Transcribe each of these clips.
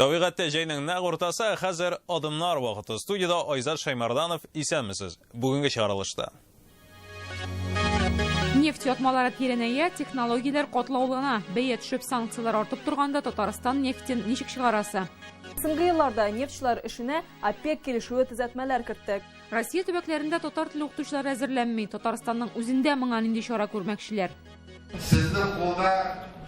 Табигатьтә җәйнең нәкъ уртасы, хәзер адымнар вакыты. Студияда Айзат Шаймарданов, исәнмесез. Бүгенге чыгарылышта. Нефть ятмалары тирәнәя, технологияләр катлаулана. Бәя төшеп, санкциялар артып торганда Татарстан нефтен ничек чыгарасы? Соңгы елларда нефтчеләр эшенә ОПЕК килешүе төзәтмәләр кертте. Россия төбәкләрендә татар теле укытучылар әзерләнмәй. Татарстанның үзендә моңа нинди чара күрмәкчеләр? Сезнең кулда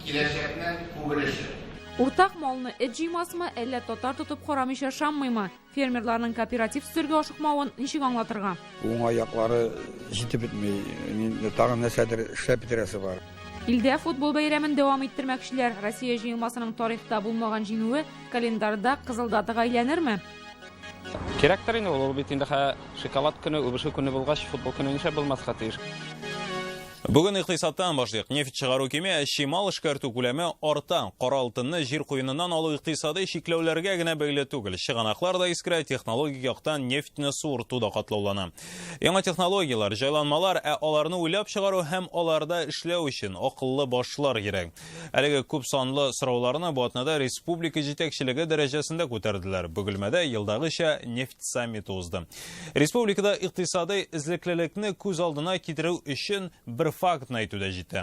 киләчәкнең күгелеше. Уртак малны эт җыймасмы, әллә татар тотып карамыйча шаммыймы? Фермерларның кооператив төзергә ашыкмавын ничек аңлатырга? Уңай яклары җитеп бетмәй. Тагын нәрсәдер эшләп бетерәсе бар. Илдә футбол бәйрәмен дәвам иттермәкчеләр. Россия җыелмасының тарихта булмаган җиңүе календарьда кызыл датага әйләнерме? Кирәктер инде ул бит инде шоколад көне, үбеше көне булгач, футбол көне ничә булмаска тиеш. Бүген икътисадтан башлыйк. Нефть чыгару кеме, чимал эшкәртү күләме арта. Кара алтынны җир куеныннан алу икътисади чикләүләргә генә бәйле түгел. Чыганаклар да искерә, технологик яктан нефтьне суырту да катлаулана. Яңа технологиялар, җайланмалар, аларны уйлап чыгару һәм аларда эшләү өчен акыллы башлар кирәк. Әлеге күп санлы сорауларны бу атнада республика җитәкчелеге дәрәҗәсендә күтәрделәр. Бөгелмәдә елдагыча нефть саммиты узды. Республикада икътисади эзлеклелекне күз алдына китерү өчен бер фактны әйтүдә җитә.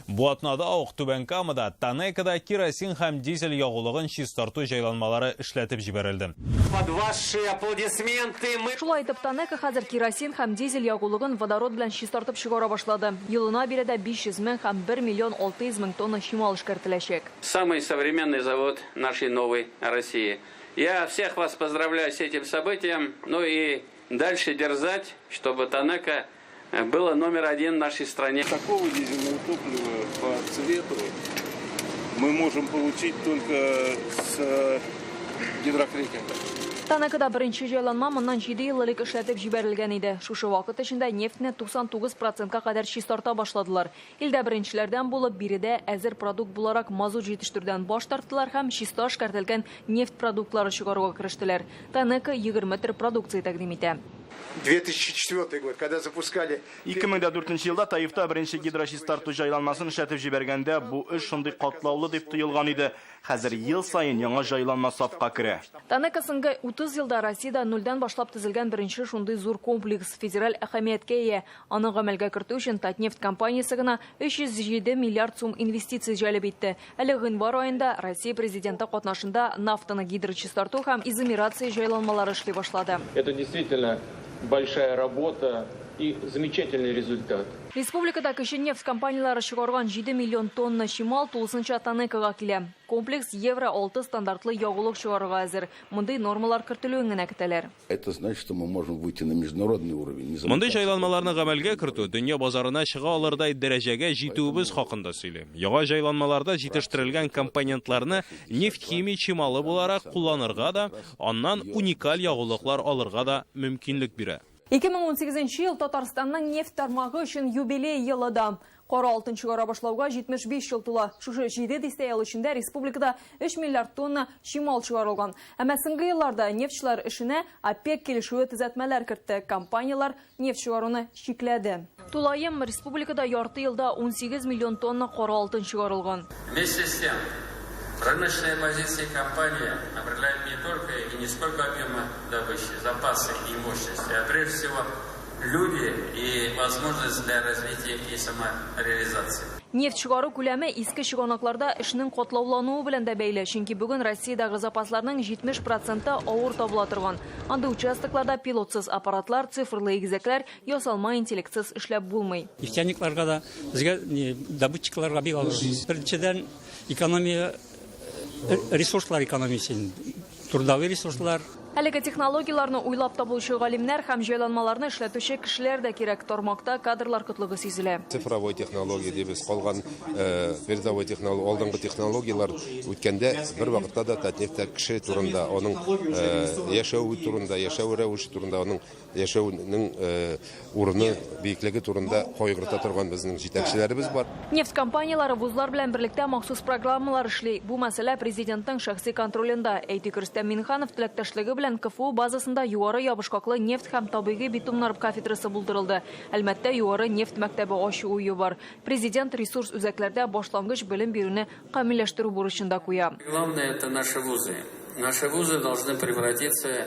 Бу атнада ук Түбәнкамада, Танекада керосин һәм дизель ягулыгын чистарту җайланмалары эшләтеп җибәрелде. Под ваши аплодисменты мы... Шулай итеп, Танека хәзер керосин һәм дизель ягулыгын водород белән чистартып чыгара башлады. Елына биредә 500 мең һәм 1 миллион 600 мең тонна чимал эшкәртеләчәк. Самый современный завод нашей новой России. Я всех вас поздравляю с этим событием. Ну и дальше дерзать, чтобы Танека было номер один в нашей стране. Такого дизельного топлива по цвету мы можем получить только с гидрокрекинга. Танекада беренче җайланма моннан 7 ел элек эшләтеп җибәрелгән иде. Шушы вакыт эчендә нефтьне 99%-ка кадәр чистарта башладылар. Илдә беренчеләрдән булып биредә әзер продукт буларак мазут җитештерүдән баш тарттылар һәм чиста эшкәртелгән нефть продуктлары чыгаруга керештеләр. Танека 20 төр продукция тәкъдим итә. 2004 год, когда запускали... 2004 елда Таифта беренче гидрочистарту җайланмасын эшләтеп җибәргәндә, бу эш шундый катлаулы дип тоелган иде. Хәзер ел сайын яңа җайланма сафка керә. Танека соңгы 30 елда Россиядә нулдән башлап төзелгән беренче шундый зур комплекс федераль әһәмияткә ия. Аны гамәлгә кертү өчен Татнефть компаниясе гына 307 миллиард сум инвестиция җәлеп итте. Әле гыйнвар аенда Россия президенты катнашында нафтаны гидрочистарту һәм изомерация җайланмалары эшли башлады. Это действительно большая работа и замечательный результат. Республикада кече нефть компаниялары чыгарган 7 миллион тонна чимал тулысынча Танекага килә. Комплекс евро 6 стандартлы ягулык чыгарырга әзер. Мондый нормалар кертелүен генә көтәләр. Это значит, что мы можем выйти на международный уровень. Мондый җайланмаларны гамәлгә кертү дөнья базарына чыга алырдай дәрәҗәгә җитүебез хакында сөйли. Яңа җайланмаларда җитештерелгән компонентларны нефть-химия чималы буларак кулланырга да, аннан уникаль ягулыклар алырга да мөмкинлек бирә. 2018 ел Татарстанның нефть тармагы өчен юбилей елыда. Кара алтын чыгара башлауга 75 ел тула. Шушы 7 дистә ел эчендә республикада 3 миллиард тонна чимал чыгарылган. Әмма соңгы елларда нефтчеләр эшенә ОПЕК килешүе төзәтмәләр кертте. Компаниялар нефть чыгаруны чикләде. Тулаем республикада ярты елда 18 миллион тонна кара алтын чыгарылган. Вместе с тем, рыночная позиция компании определяет не только и не сколько объема добычи, запасы и мощности, а прежде всего люди и возможность для развития и самореализации. Нефть чыгару күләме иске чыганакларда эшнең катлаулануы белән дә бәйле, чөнки бүген Россиядагы запасларның 70% авыр табыла торган. Анда участокларда пилотсыз аппаратлар, цифрлы игезәкләр, ясалма интеллектсыз эшләп булмый. Нефтяникларга да, безгә добытчикларга бик авыр. Беренчедән экономия ресурслар экономиясен, трудовые ресурслар. Әлеге технологияларны уйлап табучы галимнәр һәм җайланмаларны эшләтүче кешеләр дә кирәк. Тармакта кадрлар кытлыгы сизелә. Цифровой технология дибез калган передовой технология, алдынгы технологиялар үткәндә бер вакытта да Татнефтьтә кеше турында, аның яшәү турында, яшәү рәвеше турында, аның яшәүнең урыны, биеклеге турында кайгырта торган безнең җитәкчеләребез бар. Нефть компаниялары вузлар белән берлектә махсус программалар эшли. Бу мәсьәлә президентның шәхси контролендә. Әйтик, Рөстәм Минханов теләктәшлеге белән КФУ базасында югары ябышкаклы нефть һәм табигый битумнар кафедрасы булдырылды. Әлбәттә, югары нефть мәктәбе ачу уе бар. Президент ресурс үзәкләрдә башлангыч белем бирүне камилләштерү бурычында куя. Главное — это наши вузы. Наши вузы должны превратиться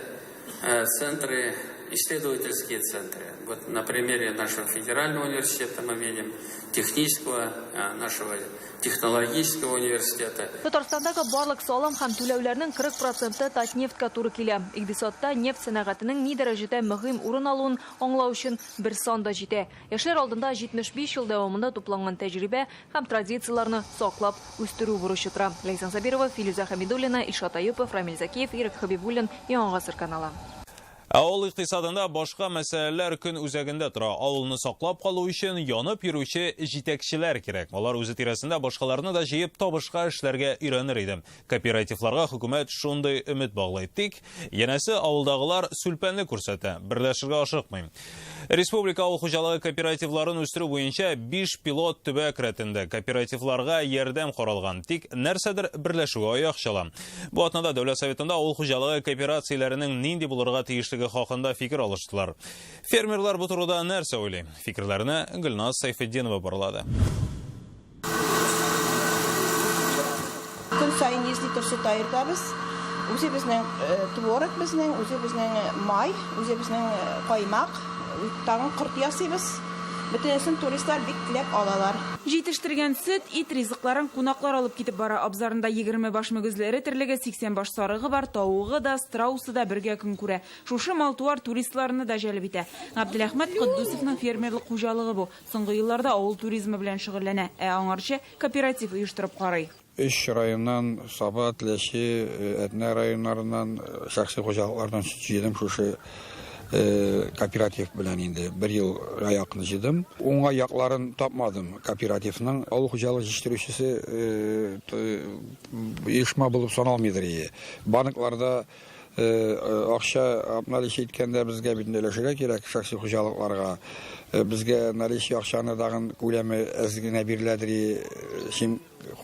в центры, исследовательские центры. Вот на примере нашего федерального университета мы видим, технического, нашего технологического университета. Татарстандагы барлык салым һәм түләүләрнең 40% Татнефтька туры килә. Икътисадта нефть сәнәгатенең ни дәрәҗәдә мөһим урын алуын аңлау өчен бер сан да җитә. Яшьләр алдында 75 ел дәвамында тупланган тәҗрибә һәм традицияләрне саклап үстерү бурычы тора. Ләйсан Сабирова, Филүзә Хәмидуллина, Илшат Аюпов, Рамил Закиев, Ирек Хабибуллин, Яңа Гасыр каналы. Авыл икътисадында башка мәсьәләләр көн үзәгендә тора. Авылны саклап калу өчен янып йөрүче җитәкчеләр кирәк. Алар үзе тирәсендә башкаларны да җыеп табышка эшләргә өйрәнер иде. Кооперативларга хөкүмәт шундый өмет баглый. Тик янәсе авылдагылар сүлпәнле күрсәтә, берләшергә ашыкмый. Республика авыл хуҗалыгы кооперативларын үстерү буенча 5 пилот төбәк рәтендә кооперативларга ярдәм каралган. Тик нәрсәдер берләшүгә аяк чала. Бу атнада Дәүләт Советында авыл хуҗалыгы кооперацияләренең нинди булырга тиешлеге хакында фикер алыштылар. Фермерлар бу турыда нәрсә уйлый? Фикерләрне Гөлназ Сайфетдинова барлады. Көн сайын езлитер сөт айыртабыз. Үзебезнең творог безнең, үзебезнең май, үзебезнең каймак, тагын корт ясыйбыз. Бөтенесен туристлар бик теләп алалар. Җитештергән сөт, ит ризыкларын кунаклар алып китеп бара. Абзарында 20 баш мөгезләре терлеге, 80 баш сарыгы бар, тавыгы да, страусы да бергә көн күрә. Шушы мал-туар туристларны да җәлеп итә. Габделәхмәт Куддусовның фермерлык хуҗалыгы бу. Соңгы елларда авыл туризмы белән шөгыльләнә, аңарчы кооператив оештырып карый. 3 районнан, Сабат, Ләши, Әтнә районнарыннан, шәхси хуҗалыклардан сөт җыйдым шушы кооператив белән инде 1 ел аякны җыйдым. Уңай якларын тапмадым. Кооперативның авыл хуҗалыгы җитештерүчесе оешма булып саналмыйдыр. Банкларда акча наличие иткәндә безгә бит өләшергә кирәк шәхси хуҗалыкларга. Безгә наличие акчаны дагын күләме әз генә биреләдер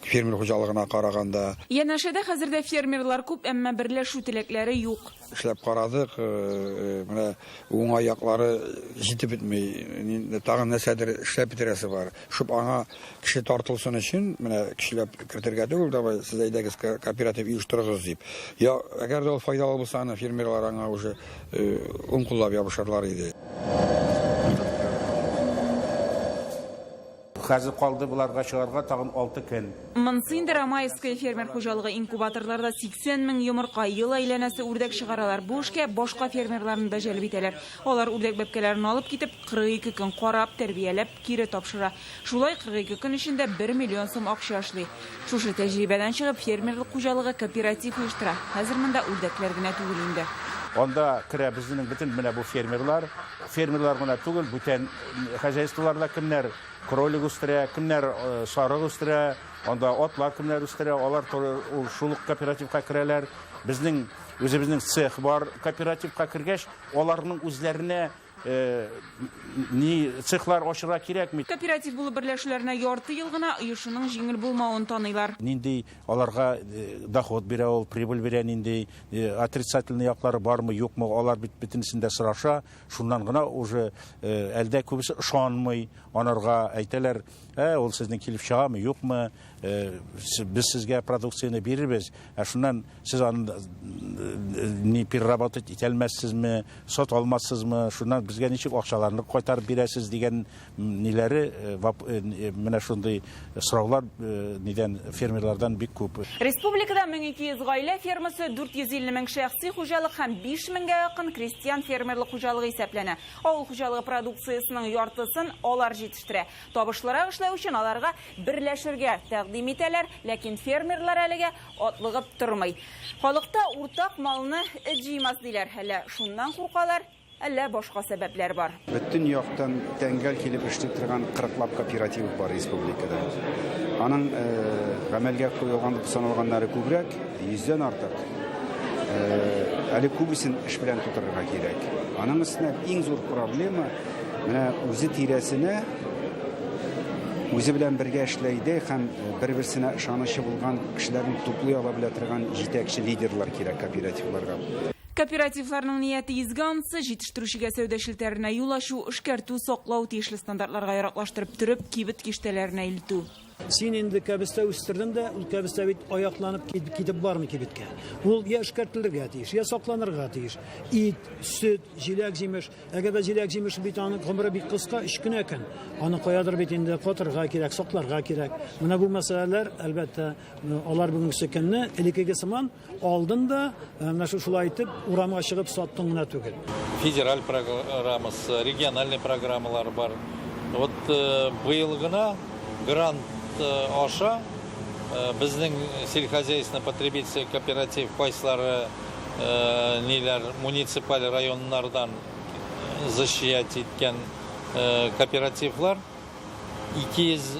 фермер хуҗалыгына караганда. Янәшәдә хәзердә фермерлар күп, әмма берләшү теләкләре юк. Эшләп карадык, менә уңай яклары җитеп бетмәй, тагын нәрсәдер эшләп битерәсе бар. Шуп аңа кеше тартылсын өчен, менә кешеләп кертергә түгел, давай сез әйдәгез кооператив оештырыгыз дип. Я әгәр дә ул файдалы булса, фермерлар аңа уже ун куллап ябышырлар иде. Хәзер калды буларга чыгарга тагын 6 көн. Мансинда Рамаевская фермер хуҗалыгы инкубаторларда 80 мең йомырка ел әйләнәсе үрдәк чыгаралар. Бу эшкә башка фермерларны да җәлеп итәләр. Алар үрдәк бәбкәләрен алып китеп 42 көн карап, тәрбияләп, кире тапшыра. Шулай 42 көн эчендә 1 миллион сум акча эшли. Шушы тәҗрибәдән чыгып фермерлык хуҗалыгы кооператив оештыра. Хәзер монда үрдәкләр генә түгел инде. Анда керә безнең бөтен менә бу фермерлар гына түгел, бүтән хозяйстволарда кемнәр кролик үстерә, кемнәр сарык үстерә, анда атлар кемнәр үстерә, алар шул кооперативка керәләр. Безнең үзебезнең цех бар, кооперативка кергәч, аларның үзләренә ни цехлар ачыра кирәкми. Кооператив булып берләшүләренә ярты ел гына оешуның җиңел булмавын таныйлар. Нинди аларга доход бирә ул, прибыль бирә, нинди отрицательный яклары бармы, юкмы, алар бөтенсендә сораша. Шуннан гына уже әлдә күбесе ышанмый, анарга әйтәләр, ул сезнең килеп чыгамы, юкмы, без сезгә продукцияны бирербез. Шуннан сез аны ни переработать итә алмассызмы, сат алмассызмы, шуннан безгә ничек акчаларны кайтарып бирәсез дигән ниләре менә шундый сораулар нидән фермерлардан бик күп. Республикада 1200 гаилә фермасы, 450 мең шәхси хуҗалык һәм 5 меңгә якын крестьян фермерлык хуҗалыгы исәпләнә. Авыл хуҗалыгы продукциясының яртысын алар җитештерә. Табышлырак эшләү өчен аларга берләшергә тәкъдим итәләр, ләкин фермерлар әлегә атлыгып тормый. Халыкта уртак малны җыймас диләр. Әллә шуннан куркалар, әллә башка сәбәпләр бар. Бөтен яктан тәңгәл килеп эшли торган 40лап кооператив бар республикада. Аның гамәлгә куелган саналганнары күбрәк, 100дән артык. Әле күбесен эш белән тутырырга кирәк. Аның өстенә иң зур проблема менә үзе тирәсенә үзе белән бергә эшләйде һәм бер-берсенә ышанычы булган кешеләрне туплый ала белә торган җитәкче лидерлар кирәк кооперативларга. Кооперативларның нияты изгансы, җитештерүчегә сәүдә шелтәренә юл ачу, эшкәртү, саклау тиешле стандартларга яраклаштырып төреп, кибет киштәләренә илтү. Син инде кәбестә үстердең дә, ул кәбестә бит аякланып китеп бармы кибеткә. Ул я эшкәртелергә тиеш, я сакланырга тиеш. Ит, сөт, җиләк-җимеш, әгәр дә җиләк-җимеш бит аның гомере бик кыска, 3 көн икән. Аны каядыр бит инде катырга кирәк, сакларга кирәк. Менә бу мәсьәләләр, әлбәттә, алар бүгенге көнне элекеге сыман алдында, менә шулай итеп урамга чыгып саттың гына түгел. Федераль программасы, региональный программалар бар. Вот быел гына грант аша безнең сельскохозяйственный потребительский кооператив кайсылары ниләр муниципаль районнардан защиять иткән кооперативлар 200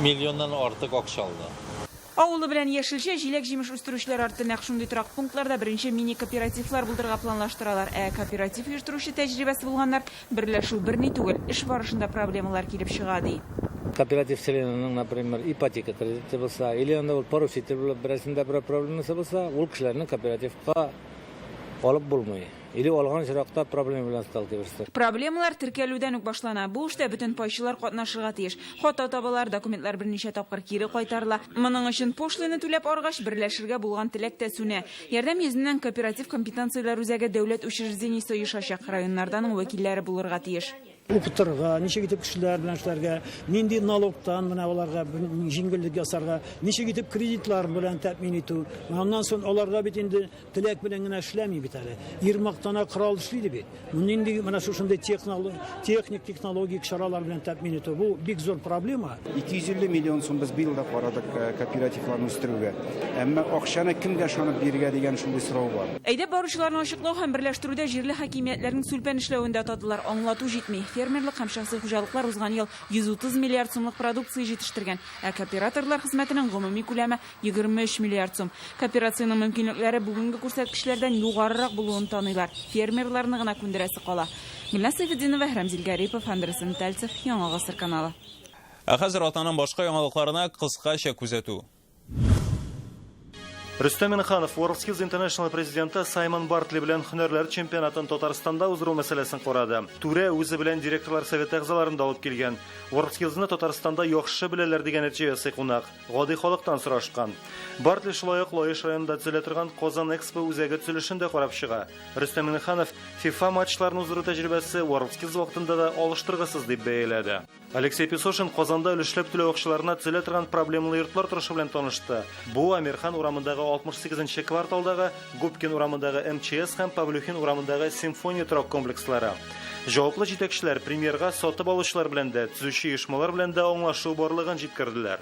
миллионнан артык акча алды. Авылы белән яшелчә, җиләк-җимеш үстерүчеләр арты нәкъ шундый торак пунктларда беренче мини-кооперативлар булдырырга планлаштыралар. Кооператив оештыручы тәҗрибәсе булганнар, берләшү берни түгел, эш барышында проблемалар килеп чыга ди. Кооператив селенының, например, ипотека кредиты булса, или анда ул поручитель булып берсендә бер проблемасы булса, ул кешеләрне кооперативка алып булмый. Или алган чиракта проблема белән сталкиваешься. Проблемалар теркәлүдән үк башлана. Бу эштә бөтен пайчылар катнашырга тиеш. Хата табалар, документлар берничә тапкыр кире кайтарыла. Моның өчен пошлина түләп аргач берләшергә булган теләк тә сүнә. Ярдәм йөзеннән кооператив компетенцияләр үзәге дәүләт учреждениесе оешачак, районнардан вәкилләре булырга тиеш. Укытырга, ничек итеп кешеләр белән эшләргә, нинди налогтан менә аларга җиңеллек ясарга, ничек итеп кредитлар белән тәэмин итү. Аннан соң аларга бит инде теләк белән генә эшләми бит әле. Ирмактана корал эшли бит. Нинди менә шушындый техник технологик чаралар белән тәэмин итү. Бу бик зур проблема. 250 миллион сум без быел да карадык кооперативларны үстерүгә. Әмма акчаны кемгә шанып бирергә дигән шундый сорау бар. Әйдәп баручыларны ачыклау һәм берләштерүдә җирле хакимиятләрнең сүлпән эшләвендә татылар, аңлату җитми. Фермерлык һәм шәхси хуҗалыклар узган ел 130 миллиард сумлык продукция җитештергән, кооператорлар хезмәтенең гомуми күләме 23 миллиард сум. Кооперациянең мөмкинлекләре бүгенге күрсәткечләрдән югарырак булуын таныйлар. Фермерларны гына күндерәсе кала. Гөлнас Сәйфетдинова, Рамзил Гарипов, Андерсон Тальцев, Яңа гасыр каналы. Хәзер атаның башка яңалыкларына кыскача күзәтү. Рөстәм Миннеханов WorldSkills International президенты Саймон Бартли белән һөнәрләр чемпионатын Татарстанда уздыру мәсьәләсен карады. Түрә үзе белән директорлар советы әгъзаларын да алып килгән. WorldSkillsны Татарстанда яхшы беләләр дигән нәтиҗәсе кунак. Гади халыктан сорашкан. Бартли шулай ук Лаеш районында төзелә торган Казан Экспо үзәге төзелешен дә карап чыга. Рөстәм Миннеханов FIFA матчларын уздыру тәҗрибәсе WorldSkills вакытында да алыштыргысыз дип бәяләде. Алексей Песошин Казанда өлешләп түләү акчаларына төзелә торган проблемалы йортлар торышы белән танышты. Бу Амирхан урамындагы 68-нче кварталдагы, Губкин урамындагы МЧС һәм Павлюхин урамындагы Симфония торак комплекслары. Җаваплы җитәкчеләр премьерга сатып алучылар белән дә, төзүче оешмалар белән дә аңлашу барлыгын җиткерделәр.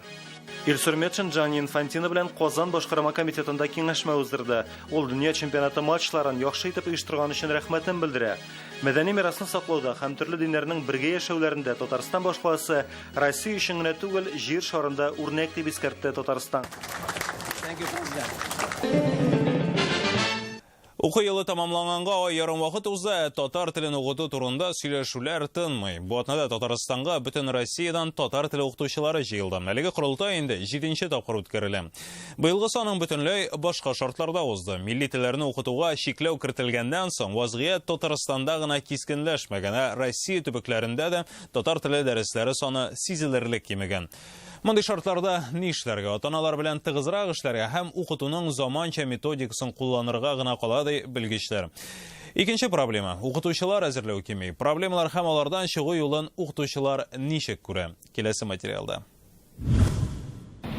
Илсур Метшин Джанни Инфантино белән Казан башкарма комитетында киңәшмә уздырды. Ул дөнья чемпионаты матчларын яхшы итеп оештырган өчен рәхмәтен белдерә. Мәдәни мирасны саклауда һәм төрле диннәрнең бергә яшәүләрендә Татарстан башкаласы Россия өчен генә түгел, җир шарында үрнәк дип искәртте Татарстан. Уку елы тамамланганга ай ярым вакыт уза, татар телен укыту турында сөйләшүләр тынмый. Бу атнада Татарстанга бөтен Россиядән татар теле укытучылары җыелды. Әлеге курылтай инде 7нче тапкыр үткәрелә. Быелгы саның бөтенләй башка шартларда узды. Милли телләрне укытуга чикләү кертелгәннән соң вазгыять Татарстанда гына кискенләшмәгән, Россия төбәкләрендә дә татар теле дәресләре саны сизелерлек кимегән. Мондый шартларда ни эшләргә, ата-аналар белән тыгызрак эшләргә һәм укытуның заманча методикасын кулланырга гына кала ди белгечләр. Икенче проблема – укытучылар әзерләү кими. Проблемалар һәм алардан чыгу юлын укытучылар ничек күрә? Киләсе материалда.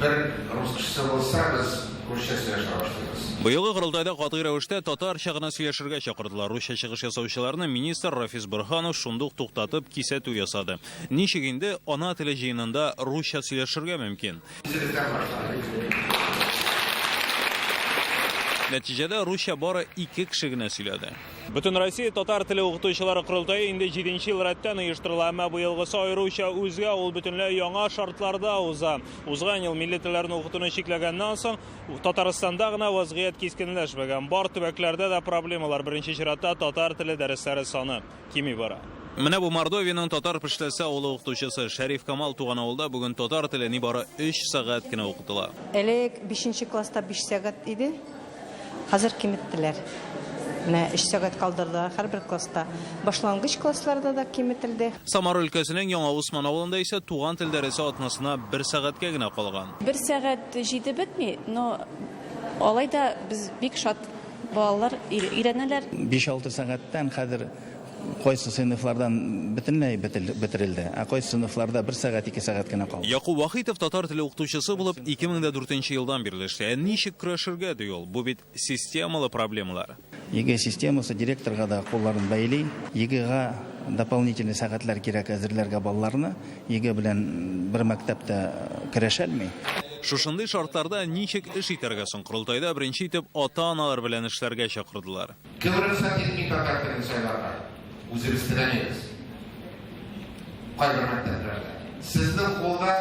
Бер русчасы булса, без русча сөйләшә башлыйбыз. Быелгы курылтайда катгый рәвештә татарча гына сөйләшергә чакырдылар. Русча чыгыш ясаучыларны министр Рафис Борханов шундук туктатып кисәтү ясады. Ничек инде ана теле җыенында русча сөйләшергә мөмкин? Нәтиҗәдә русча бары 2 кеше генә сөйләде. Бөтен Россия татар теле укытучылары курылтае инде 7нче ел рәттән оештырыла, әмма быелгы аеруча үзгә, ул бөтенләй яңа шартларда уза. Узган ел милли телләрне укытуны чикләгәннән соң Татарстанда гына вазгыять кискенләшмәгән. Бар төбәкләрдә дә проблемалар. Беренче чиратта татар теле дәресләре саны кими бара. Менә бу Мордовиянең татар пештәсе авылы укытучысы Шәриф Камал туган авылда бүген татар теле нибары 3 сәгать кенә укытыла. Элек 5нче класста 5 сәгать иде. Хәзер киметтеләр. Менә 3 сәгать калдырдылар һәрбер класста. Башлангыч классларда да киметелде. Самар өлкәсенең Яңа Усман авылында исә туган тел дәресе атнасына 1 сәгатькә генә калган. 1 сәгать җитеп бетми, но алайда без бик шат балалар өйрәнәләр. 5-6 сәгатьтән хәзер кайсы сыйныфлардан бөтенләй бетерелде. Кайсы сыйныфларда 1 сәгать 2 сәгать кенә калды. Якуб Вахитов татар теле укытучысы булып 2004 елдан бирле эшләй. Ничек көрәшергә ди ул? Бу бит системалы проблемалар. ЕГЭ системасы директорга да кулларын бәйли, ЕГЭга дополнительный сәгатьләр кирәк әзерләргә балаларны, ЕГЭ белән бер мәктәптә көрәшә алмый. Шушындый шартларда ничек эш итәргә соң курултайда беренче итеп ата-аналар белән эшләргә чакырдылар. Кыргызстан этник татар телен сайларга үзебез теләмәбез. Кайбер мәктәпләрдә. Сезнең кулда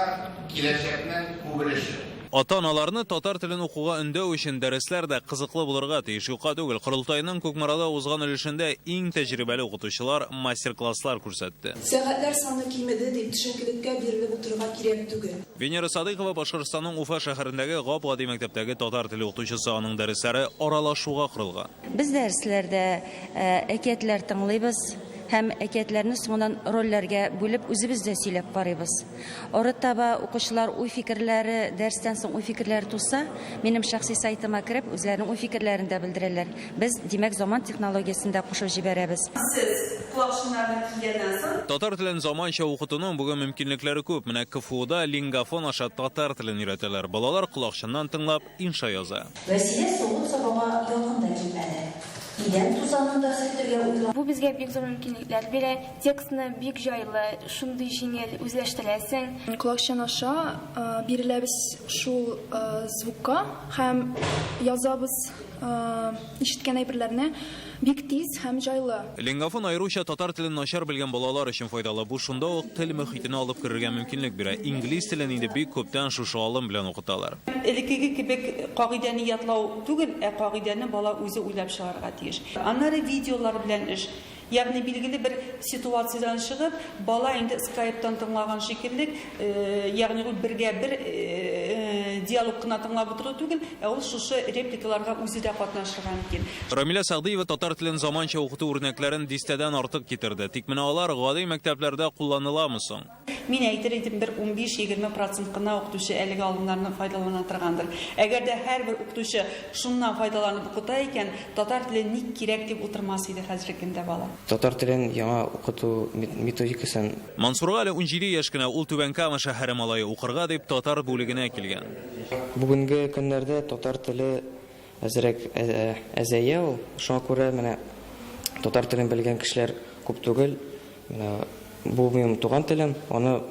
киләчәкнең күбелеше. Ата-аналарны татар телен укуга өндәү өчен дәресләр дә кызыклы булырга тиеш. Юкка түгел, Курултайның Күкмарада узган өлешендә иң тәҗрибәле укытучылар мастер-класслар күрсәтте. Сәгатьләр саны кимеде дип төшенкелеккә бирелеп утырырга кирәк түгел. Венера Садыйкова Башкортстанның Уфа шәһәрендәге Гап-Гади мәктәптәге татар теле укытучысы, аның дәресләре аралашуга корылган. Без дәресләрдә әкиятләр тыңлыйбыз. Һәм әкиятләрне соңыннан рольләргә бүлеп үзебез дә сөйләп карыйбыз. Арытаба укучылар уй фикерләре, дәрестән соң уй фикерләре туса, минем шәхси сайтыма кереп, үзләренең уй фикерләрен дә белдерәләр. Без, димәк, заман технологиясында кушып җибәрәбез. Сез кулакчыннарны кигәннән соң Татар телен заманча укытуның бүген мөмкинлекләре күп. Менә КФУда лингафон аша татар телен өйрәтәләр. Балалар колакчыннан тыңлап инша яза. Вәсилә соңгы сабага якында килмәде. Бу безгә бик зур мөмкинлекләр бирә. Текстны бик җайлы, шундый җиңел үзләштерәсең. Колакчан аша биреләбез шул звукка һәм язабыз ишеткән әйберләрне бик тиз һәм җайлы. Лингафон аеруча татар телен начар белгән балалар өчен файдалы. Бу шунда ук тел мөхитенә алып керергә мөмкинлек бирә. Инглиз телен инде бик күптән шушы алым белән укыталар. Элекеге кебек кагыйдәне ятлау түгел, кагыйдәне бала үзе уйлап чыгарга тиеш. Аннары видеолар белән эш. Ягъни билгеле бер ситуациядән чыгып, бала инде скайптан тыңлаган шикелле, ягъни ул бергә бер диалог кына тыңлап утыру түгел, ул шушы репликаларга үзе дә катнашырга мөмкин. Рамиля Сәгъдиева татар телен заманча укыту үрнәкләрен дистәдән артык китерде. Тик менә алар гади мәктәпләрдә кулланыламы соң? Мин әйтер идем, бер 15-20% кына укытучы әлеге алымнарны файдалана торгандыр. Әгәр дә һәрбер укытучы шуннан файдаланып укыта икән, татар теле ник кирәк дип утырмас иде хәзерге көндә бала. Татар телен яңа укыту методикасын Мансурга әле 17 яшь кенә, ул Түбәнкама шәһәре малае укырга дип татар бүлегенә килгән. Бүгенге көннәрдә татар теле әзрәк әзәя ул. Шуңа күрә менә татар телен белгән кешеләр күп түгел. Менә бу минем туган телем, аны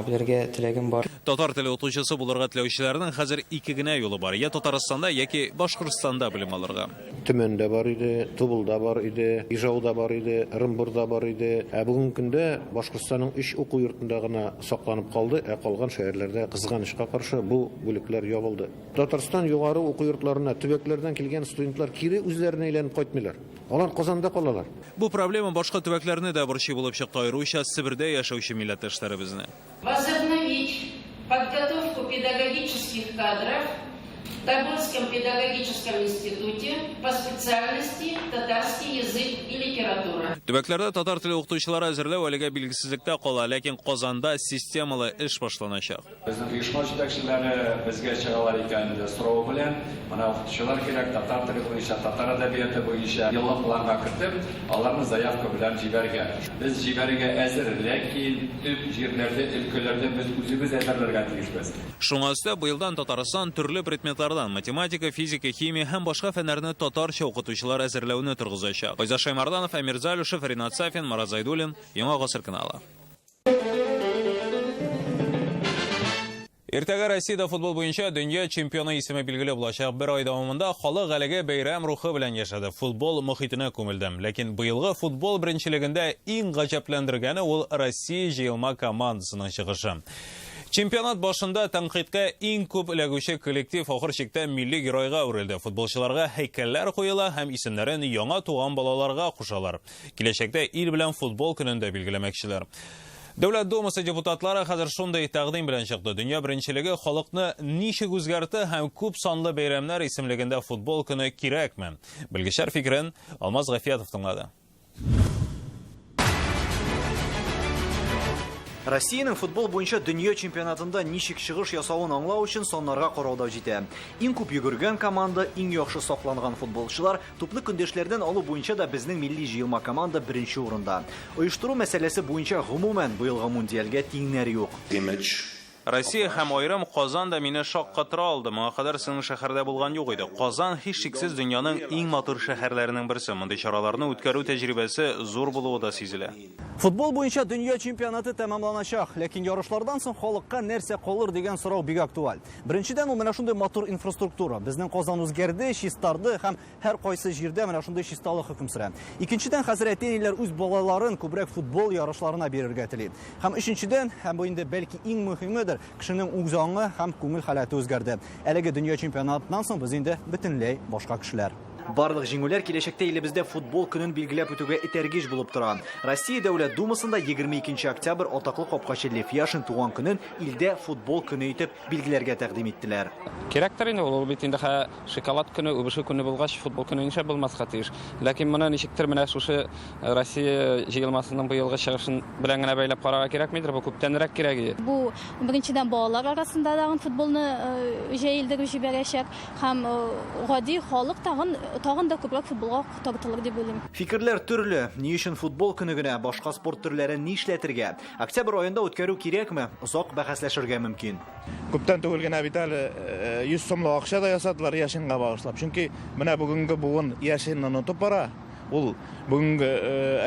белергә теләгем бар. Татар теле укытучысы булырга теләүчеләрнең хәзер 2 генә юлы бар. Я Татарстанда яки Башкортстанда белем алырга. Төмәндә бар иде, Тубылда бар иде, Ижауда бар иде, Ырымбурда бар иде. Бүгенге көндә Башкортстанның 3 уку йортында гына сакланып калды, калган шәһәрләрдә кызганычка каршы бу бүлекләр ябылды. Татарстан югары уку йортларына төбәкләрдән килгән студентлар кире үзләренә әйләнеп кайтмыйлар. Алар Казанда калалар. Бу проблема башка төбәкләрне дә борчый булып чыкты, аеруча Себердә яшәүче милләттәшләребезне. Возобновить подготовку педагогических кадров в Тобольском педагогическом институте по специальности татарский язык и литература. Төбәкләрдә татар теле укытучылары әзерләү әлегә билгесезлектә кала, ләкин Казанда системалы эш башланачак. Безнең оешма җитәкчеләре безгә чыгалар икән сорау белән, моны укытучылар кирәк, татар теле буенча, татар әдәбияты буенча еллык планга кертеп, аларны заявка белән җибәргән. Без җибәрергә әзер, ләкин төп җирләрдә, өлкәләрдә без үзебез әзерләргә тиешбез. Шуңа өстә быелдан Татарстан төрле предметлардан математика, физика, химия һәм башка фәннәрне татарча укытучылар әзерләүне торгызачак. Айза Шаймарданов, Амир Залюшев, Ринат Сафин, Марат Зайдуллин, Яңа гасыр каналы. Иртәгә Россиядә футбол буенча дөнья чемпионы исеме билгеле булачак. Бер ай дәвамында халык әлегә бәйрәм рухы белән яшәде. Футбол мөхитенә күмелде. Ләкин быелгы футбол беренчелегендә иң гаҗәпләндергәне ул Россия җыелма командасының чыгышы. Чемпионат башында тәнкыйтькә иң күп эләгүче коллектив ахыр чиктә милли геройга үрелде. Футболчыларга һәйкәлләр куела һәм исемнәрен яңа туган балаларга кушалар. Киләчәктә ил белән футбол көнендә билгеләмәкчеләр. Дәүләт Думасы депутатлары хәзер шундай тәкъдим белән чыкты. Дөнья беренчелеге халыкны ничек үзгәртте һәм күп санлы бәйрәмнәр исемлегендә футбол көне кирәкме? Белгечләр фикерен Алмаз Гафиятов тыңлады. Россиянең футбол буенча дөнья чемпионатында ничек чыгыш ясавын аңлау өчен саннарга карауда җитә. Иң күп йөгергән команда, иң яхшы сакланган футболчылар, туплы көндәшләрдән алу буенча да безнең милли җыелма команда беренче урында. Оештыру мәсьәләсе буенча гомумән быелгы мундиалгә тиңнәр юк. Россия һәм айрым Казан да мине шаккатыра алды. Моңа кадәр сезнең шәһәрдә булган юк иде. Казан һичшиксез дөньяның иң матур шәһәрләренең берсе. Мондый чараларны үткәрү тәҗрибәсе зур булуы да сизелә. Футбол буенча дөнья чемпионаты тәмамланачак, ләкин ярышлардан соң халыкка нәрсә калыр дигән сорау бик актуаль. Беренчедән ул менә шундый матур инфраструктура. Безнең Казан үзгәрде, чистарды һәм һәр кайсы җирдә менә шундый чисталык хөкем сөрә. Икенчедән хәзер әтиләр үз балаларын күбрәк футбол ярышларына бирергә тели. Һәм өченчедән, һәм бу инде бәлки иң мөһимедер, кешенең үз аңы һәм күңел халаты үзгәрде. Әлеге дөнья чемпионатыннан соң без инде бөтенләй башка кешеләр. Барлык җиңүләр киләчәктә илебездә футбол көнен билгеләп үтүгә этәргеч булып тора. Россия Дәүләт Думасында 22 октябрь атаклы капкачы Лев Яшин туган көнен илдә футбол көне итеп билгеләргә тәкъдим иттеләр. Кирәктер инде ул бит инде шоколад көне, үбеше көне булгач футбол көне ничә булмаска тиеш. Ләкин моны ничектер менә шушы Россия җыелмасының быелгы чыгышын белән генә бәйләп карарга кирәкмидер, бу күптәнрәк кирәк. Бу беренчедән балалар арасында да футболны җәелдереп җибәрәчәк һәм гади халык тагын да күбрәк футболга тартылыр дип уйлыйм. Фикерләр төрле. Ни өчен футбол көне генә, башка спорт төрләрен ни эшләтергә? Октябрь аенда үткәрү кирәкме? Озак бәхәсләшергә мөмкин. Күптән түгел генә бит әле 100 сумлык акча да ясадылар Яшинга багышлап. Чөнки менә бүгенге буын Яшинны онытып бара. Ул бүгенге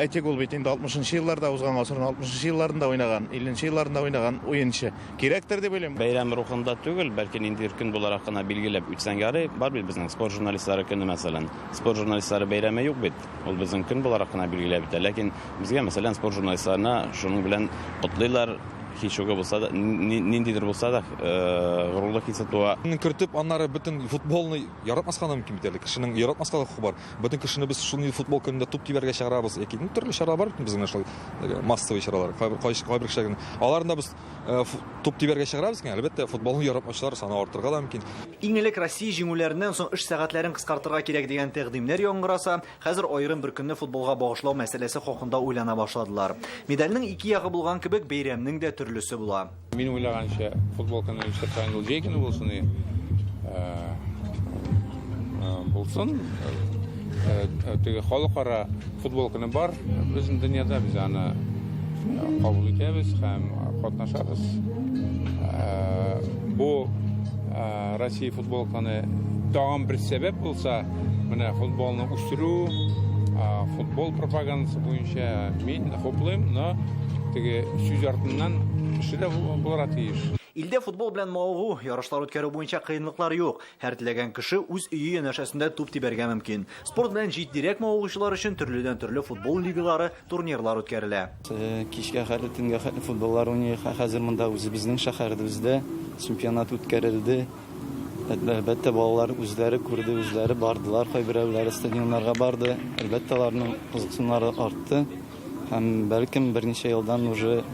әйтик ул бит инде 60-нчы елларда узган гасырның 60-нчы елларында уйнаган, 50-нче елларында уйнаган уенчы. Кирәктер дип уйлыйм. Бәйрәм рухында түгел, бәлки инде көн буларак кына билгеләп үтсәң ярый. Бар бит безнең спорт журналистлары көне мәсәлән. Спорт журналистлары бәйрәме юк бит. Ул безнең көн буларак кына билгеләп үтә. Ләкин безгә мәсәлән спорт журналистларына шуның белән котлыйлар. Һичуга булса да, ниндидер булса да, горурлык хисе туа. Кертеп, аннары бөтен футболны яратмаска мөмкин бит әле. Кешенең яратмаска хукугы бар. Бөтен кешене без шуны футбол көнендә туп тибәргә чыгарабыз. Яки төрле чаралар бар безнең шул массовый чаралар. Кайбер кешеләр аларында без туп тибәргә чыгарабыз, әлбәттә футболны яратмаучылар саны артырга да мөмкин. Иң элек Россия җиңүләреннән соң эш сәгатьләрен кыскартырга кирәк дигән тәкъдимнәр яңгыраса, хәзер аерым бер көнне футболга багышлау мәсьәләсе хакында уйлана башладылар. Медальнең ике ягы булган кебек бәйрәмнең дә төрлесе була. Мин уйлаганча футбол көне үткәргән ул җәй көне булсын. Булсын. Теге халыкара футбол көне бар. Безнең дөньяда без аны кабул итәбез һәм катнашабыз. Бу Россия футбол көне тагын бер сәбәп булса, менә футболны үстерү, футбол пропагандасы буенча мин хуплыйм, но теге сүз артыннан эшләр булырга тиеш. Илдә футбол белән мавыгу, ярышлар үткәрү буенча кыенлыклар юк. Һәр теләгән кеше үз өе янәшәсендә туп тибәргә мөмкин. Спорт белән җитдирәк мавыгучылар өчен төрледән төрле футбол лигалары, турнирлар үткәрелә. Кичкә хәле төнгә хәле футболлар уйный. Хәзер монда үзебезнең шәһәребездә чемпионат үткәрелде. Әлбәттә балалар үзләре күрде, үзләре бардылар, кайберәүләре стадионнарга барды. Әлбәттә аларның кызыксыннары артты. Һәм бәлкем берничә елдан уже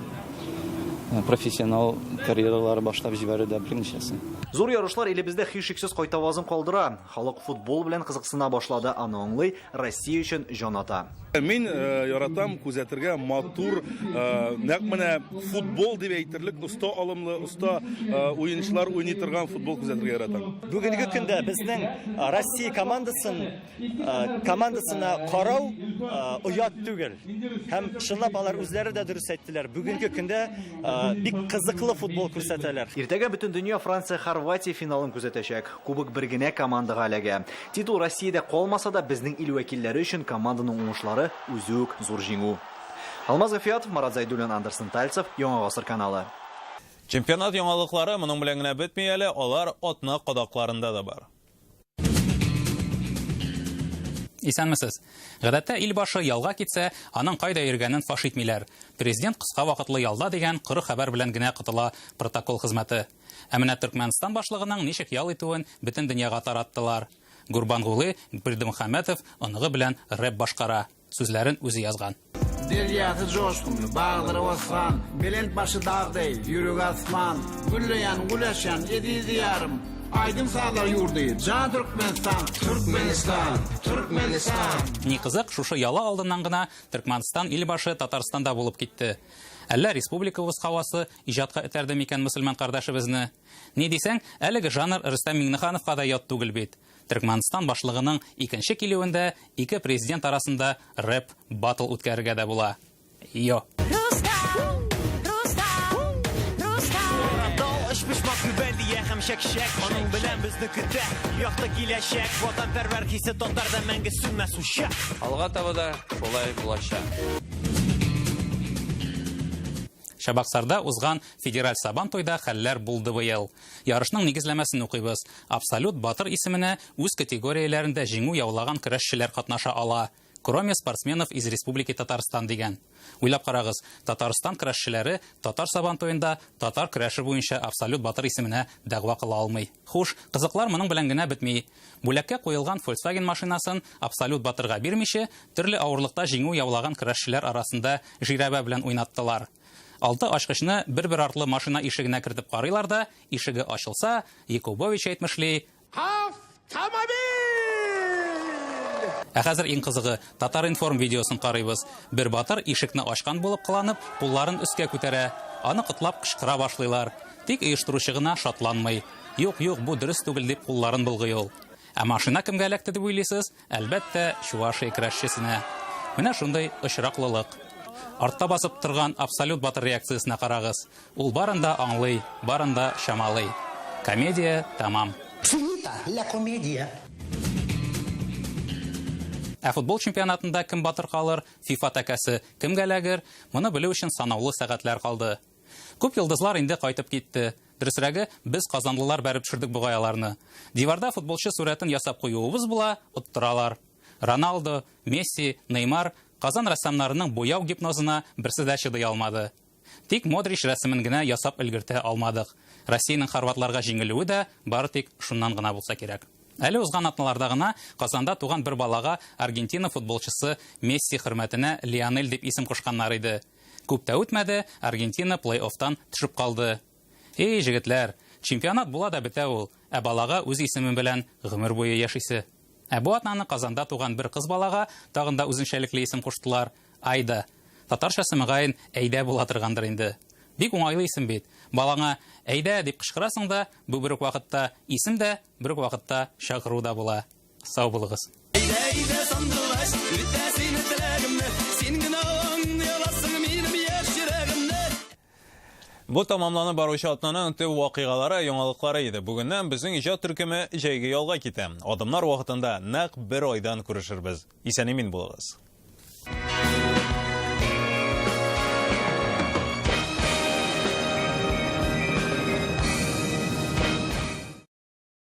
профессионал карьералары башлап җибәрү дә берничәсе. Зур ярышлар илебездә һичшиксез кайтавазын калдыра. Халык футбол белән кызыксына башлады, аны аңлый, Россия өчен җан ата. Мин яратам күзәтергә матур, нәкъ менә футбол дип әйтерлек оста алымлы, оста уенчылар уйный торган футбол күзәтергә яратам. Бүгенге көндә безнең Россия командасына карау уят түгел. Һәм чынлап алар үзләре дә дөрес әйттеләр. Бүгенге көндә бик кызыклы футбол күрсәтәләр. Иртәгә бөтен дөнья Франция-Хорватия финалын күзәтәчәк. Кубок бер генә командага эләгә. Титул Россиядә калмаса да безнең ил вәкилләре өчен команданың уңышлары үзүк зур җиңү. Алмаз Гафиятов, Марат Зайдуллин, Андерсон Тальцев, Яңа гасыр каналы. Чемпионат яңалыклары моның белән генә бетми әле, алар атна кадакларында да бар. Исәнмесез. Гадәттә ил башы ялга китсә, аның кайда йөргәнен фаш итмиләр. Президент кыска вакытлы ялда дигән коры хәбәр белән генә кытыла протокол хезмәте. Ә менә Төркмәнстан башлыгының ничек ял итүен бөтен дөньяга тараттылар. Гурбангулы Бердимөхәммәтов оныгы белән рэп башкара. Сүзләрен үзе язган. Deryatı coşkunlu, bağları osman, belent başı dağ değil, yürük asman, gülleyen, güleşen, yedi diyarım, aydın sağlar yurdu, can Türkmenistan, Türkmenistan, Türkmenistan. Ни кызык, шушы яла алдыннан гына Түркмәнстан илбашы Татарстанда булып китте. Әллә республикабыз һавасы иҗатка этәрде микән мөселман кардәшебезне? Ни дисәң, әлеге жанр Рөстәм Миңнехановка да ят түгел бит. Түркмәнстан башлыгының икенче килүендә ике президент арасында рэп батл үткәрергә дә була. Йо. Алга таба да шулай булачак. Шабаксарда узган федераль сабан тойда хәлләр булды быел. Ярышның нигезләмәсен укыйбыз. Абсолют батыр исеменә үз категорияләрендә җиңү яулаган көрәшчеләр катнаша ала. Кроме спортсменов из Республики Татарстан дигән. Уйлап карагыз, Татарстан көрәшчеләре татар сабан тойында татар көрәше буенча абсолют батыр исеменә дәгъва кыла алмый. Хуш, кызыклар моның белән генә бетми. Бүләккә куелган Volkswagen машинасын абсолют батырга бирмичә, төрле авырлыкта җиңү яулаган көрәшчеләр арасында жирәбә белән уйнаттылар. 6 ачкычны бер-бер артлы машина ишегенә кертеп карыйлар да, ишеге ачылса, Якубович әйтмешли: Ә хәзер иң кызыгы, Татар информ видеосын карыйбыз. Бер батыр ишекне ачкан булып кыланып, кулларын өскә күтәрә. Аны кытлап кычкыра башлыйлар. Тик оештыручы гына шатланмый. Юк, бу дөрес түгел дип кулларын булгый ул. Ә машина кемгә эләкте дип уйлыйсыз? Әлбәттә, Чувашия көрәшчесенә. Менә шундый очраклылык. Артта басып торган абсолют батыр реакциясына карагыз. Ул барында аңлый, барында шамалый. Комедия тамам. Ә футбол чемпионатында кем батыр калыр, FIFA тәкәсе кемгә эләгер, моны белү өчен санаулы сәгатьләр калды. Күп йолдызлар инде кайтып китте. Дөресрәге, без казанлылар бәреп төшердек бу гаяларны. Диварда футболчы сурәтен ясап куюыбыз була, оттыралар. Роналдо, Месси, Неймар Казан рәссамнарының буяу гипнозына берсе дә чыдый алмады. Тик Модрич рәсемен генә ясап өлгертә алмадык. Россиянең хорватларга җиңелүе дә бары тик шуннан гына булса кирәк. Әле узган атналарда гына Казанда туган бер балага Аргентина футболчысы Месси хөрмәтенә Лионель дип исем кушканнар иде. Күп тә үтмәде, Аргентина плей-оффтан төшеп калды. Эй, җегетләр, чемпионат була да бетә ул, ә балага үз исеме белән гомер буе яшисе. Ә бу атнаны Казанда туган бер кыз балага тагын да үзенчәлекле исем куштылар. Айда. Татарчасы мөгаен әйдә була торгандыр инде. Бик уңайлы исем бит. Балаңа әйдә дип кычкырасың да, бу бер үк вакытта исем дә, бер үк вакытта чакыру да була. Сау булыгыз. Әйдә сандылаш, үтә сине теләгемне, син генә яласың минем яшь йөрәгемне. Бу тамамланып баручы атнаның төп вакыйгалары, яңалыклары иде. Бүгеннән безнең иҗат төркеме җәйге ялга китә. Адымнар вакытында нәкъ бер айдан күрешербез. Исән-имин булыгыз.